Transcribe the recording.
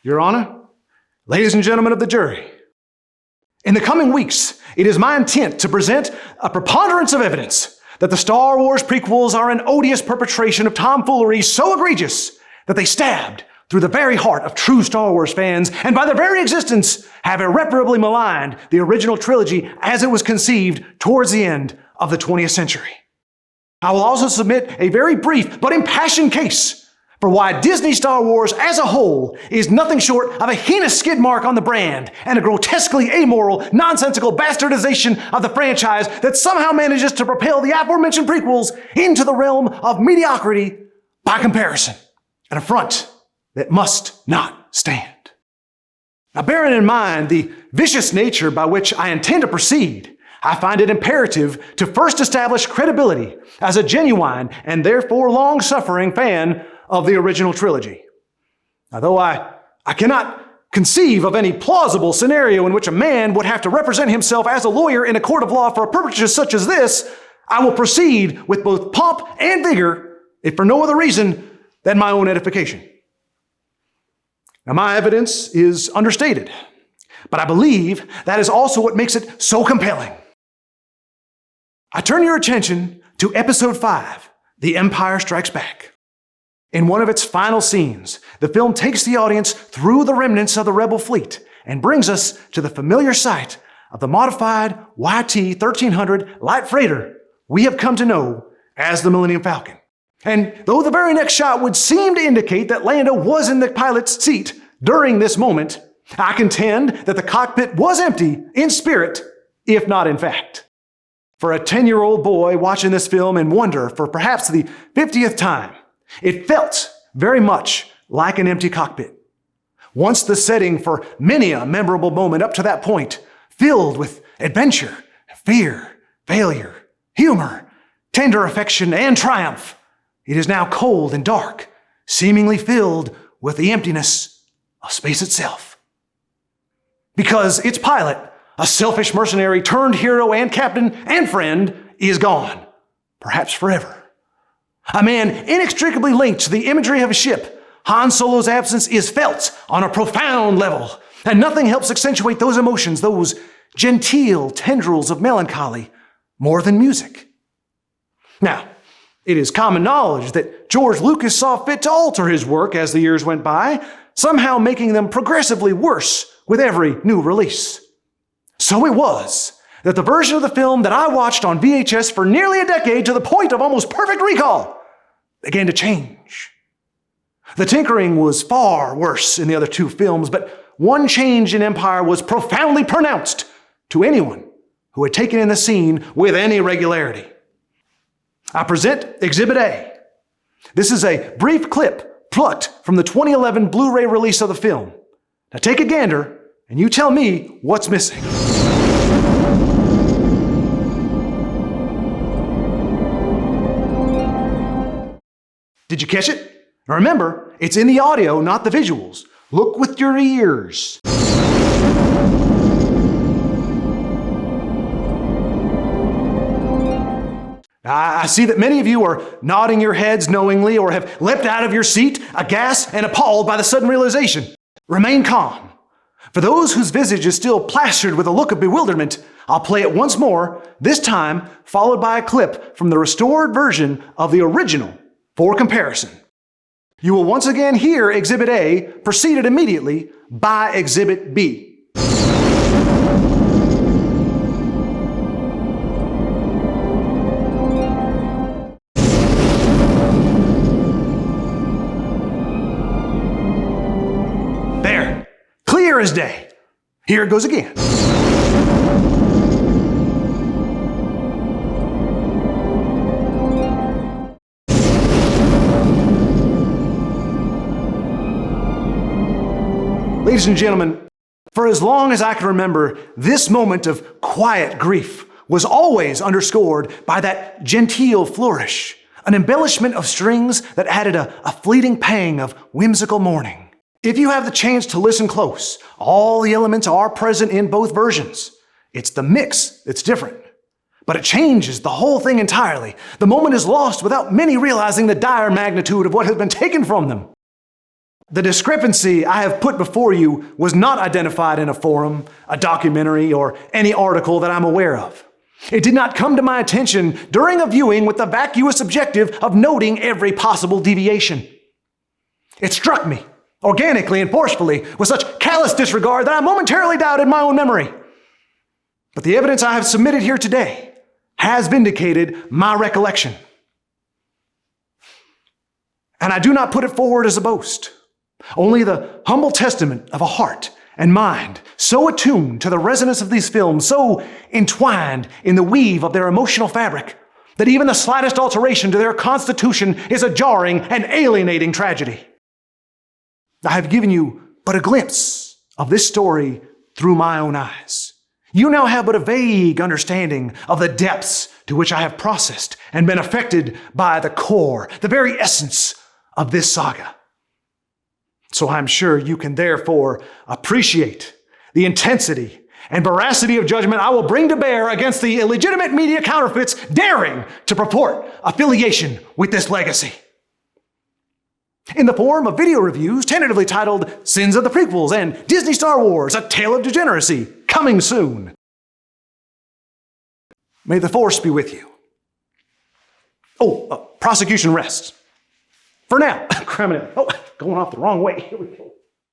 Your Honor, ladies and gentlemen of the jury, in the coming weeks, it is my intent to present a preponderance of evidence that the Star Wars prequels are an odious perpetration of tomfoolery so egregious that they stabbed through the very heart of true Star Wars fans, and by their very existence have irreparably maligned the original trilogy as it was conceived towards the end of the 20th century. I will also submit a very brief but impassioned case for why Disney Star Wars as a whole is nothing short of a heinous skid mark on the brand and a grotesquely amoral, nonsensical bastardization of the franchise that somehow manages to propel the aforementioned prequels into the realm of mediocrity by comparison, an affront that must not stand. Now, bearing in mind the vicious nature by which I intend to proceed, I find it imperative to first establish credibility as a genuine and therefore long-suffering fan of the original trilogy. Now, though I cannot conceive of any plausible scenario in which a man would have to represent himself as a lawyer in a court of law for a purpose such as this, I will proceed with both pomp and vigor, if for no other reason than my own edification. Now, my evidence is understated, but I believe that is also what makes it so compelling. I turn your attention to Episode 5, The Empire Strikes Back. In one of its final scenes, the film takes the audience through the remnants of the rebel fleet and brings us to the familiar sight of the modified YT-1300 light freighter we have come to know as the Millennium Falcon. And though the very next shot would seem to indicate that Lando was in the pilot's seat during this moment, I contend that the cockpit was empty in spirit, if not in fact. For a 10-year-old boy watching this film in wonder for perhaps the 50th time, it felt very much like an empty cockpit. Once the setting for many a memorable moment up to that point, filled with adventure, fear, failure, humor, tender affection, and triumph, it is now cold and dark, seemingly filled with the emptiness of space itself. Because its pilot, a selfish mercenary turned hero and captain and friend, is gone, perhaps forever. A man inextricably linked to the imagery of a ship, Han Solo's absence is felt on a profound level, and nothing helps accentuate those emotions, those genteel tendrils of melancholy, more than music. Now, it is common knowledge that George Lucas saw fit to alter his work as the years went by, somehow making them progressively worse with every new release. So it was that the version of the film that I watched on VHS for nearly a decade to the point of almost perfect recall began to change. The tinkering was far worse in the other two films, but one change in Empire was profoundly pronounced to anyone who had taken in the scene with any regularity. I present Exhibit A. This is a brief clip plucked from the 2011 Blu Ray release of the film. Now take a gander and you tell me what's missing. Did you catch it? Now remember, it's in the audio, not the visuals. Look with your ears. I see that many of you are nodding your heads knowingly or have leapt out of your seat, aghast and appalled by the sudden realization. Remain calm. For those whose visage is still plastered with a look of bewilderment, I'll play it once more, this time followed by a clip from the restored version of the original for comparison. You will once again hear Exhibit A preceded immediately by Exhibit B. There, clear as day. Here it goes again. Ladies and gentlemen, for as long as I can remember, this moment of quiet grief was always underscored by that genteel flourish, an embellishment of strings that added a fleeting pang of whimsical mourning. If you have the chance to listen close, all the elements are present in both versions. It's the mix that's different. But it changes the whole thing entirely. The moment is lost without many realizing the dire magnitude of what has been taken from them. The discrepancy I have put before you was not identified in a forum, a documentary, or any article that I'm aware of. It did not come to my attention during a viewing with the vacuous objective of noting every possible deviation. It struck me, organically and forcefully, with such callous disregard that I momentarily doubted my own memory. But the evidence I have submitted here today has vindicated my recollection. And I do not put it forward as a boast, only the humble testament of a heart and mind so attuned to the resonance of these films, so entwined in the weave of their emotional fabric, that even the slightest alteration to their constitution is a jarring and alienating tragedy. I have given you but a glimpse of this story through my own eyes. You now have but a vague understanding of the depths to which I have processed and been affected by the core, the very essence of this saga. So I'm sure you can therefore appreciate the intensity and veracity of judgment I will bring to bear against the illegitimate media counterfeits daring to purport affiliation with this legacy. In the form of video reviews tentatively titled Sins of the Prequels and Disney Star Wars, A Tale of Degeneracy, coming soon. May the Force be with you. Prosecution rests. For now. Criminal. Going off the wrong way. Here we go.